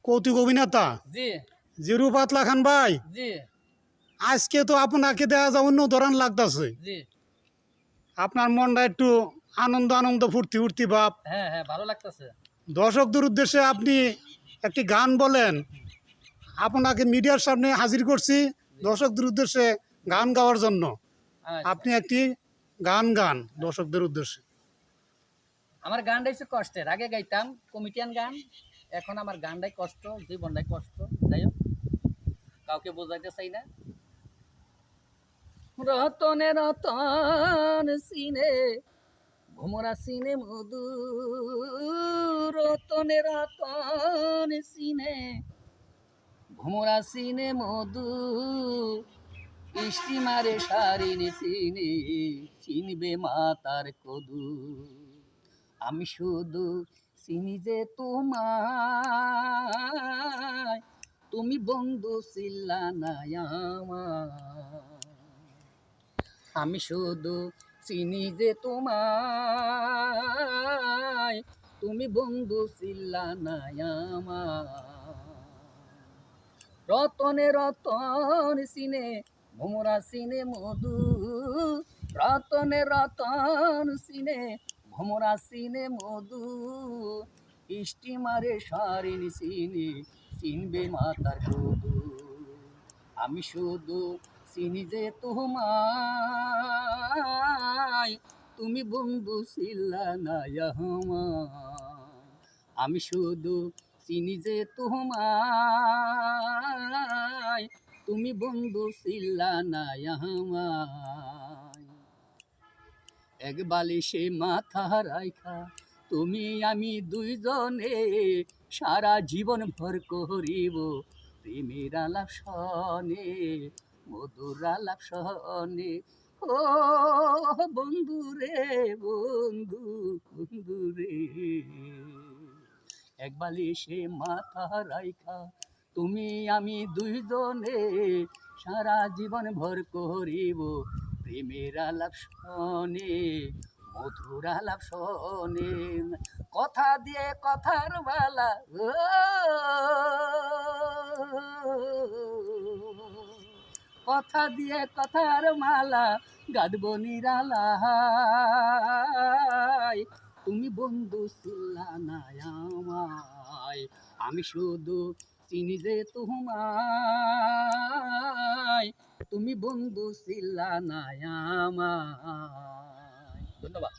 কৌতুক অভিনেতা জি জিরু পাতলা খান ভাই, জি আজকে তো আপনাকে দেখা যায় অন্য ধরন লাগতেছে। জি আপনার মনটা একটু আনন্দ আনন্দ ফুর্তি ফুর্তি ভাব। হ্যাঁ হ্যাঁ ভালো লাগতেছে। দর্শকদের উদ্দেশ্যে আপনি একটি গান বলেন। আপনাকে মিডিয়ার সামনে হাজির করছি দর্শকদের উদ্দেশ্যে গান গাওয়ার জন্য। আচ্ছা, আপনি একটি গান গান দর্শকদের উদ্দেশ্যে। আমার গানটা হচ্ছে কষ্টের, আগে গাইতাম কমিটিয়ান গান, এখন আমার গানটাই কষ্ট, জীবনটাই কষ্ট। যাই হোক, কাউকে বোঝাইতে চাই না। রতনে রতন সিনে ভোমরা সিনে মধু, রতনে রতন সিনে ভোমরা সিনে মধু, স্টিমারে সারিনি চিনি, চিনবে মাতার কদু। আমি শুধু চিনি যে তোমায়, তুমি বন্ধু ছিলা না আমার। আমি শুধু চিনি যে তোমায়, তুমি বন্ধু ছিলা না আমার। রতনে রতন সিনে ভোমরা সিনে মধু, রতনে রতন সিনে ভোমরা সিনে মধু, স্টিমারে সারিনি চিনি, চিনবে মাতার কদু। আমি শুধু চিনি যে তোমায়, তুমি বন্ধু ছিলা না আমার। আমি শুধু চিনি যে তোমায়, তুমি বন্ধু ছিলা না আমার। এক বালিশে মাথা রাইখা তুমি আমি দুইজনে সারা জীবন ভর করিব প্রেমের আলাপ শনে, মধুর আলাপ শনে। ও বন্ধু রে বন্ধু, বন্ধু রে, এক বালিশে মাথা রাইখা তুমি আমি দুইজনে সারা জীবন ভর করিব প্রেমের আলাপ শনে, মধুর আলাপ শনে। কথা দিয়ে কথার বালা, ও কথা দিয়ে কথার মালা গাঁথব নিরালায়, তুমি বন্ধু ছিলা না আমায়। আমি শুধু চিনি যে তোমায়, তুমি বন্ধু ছিলা না আমায়। ধন্যবাদ।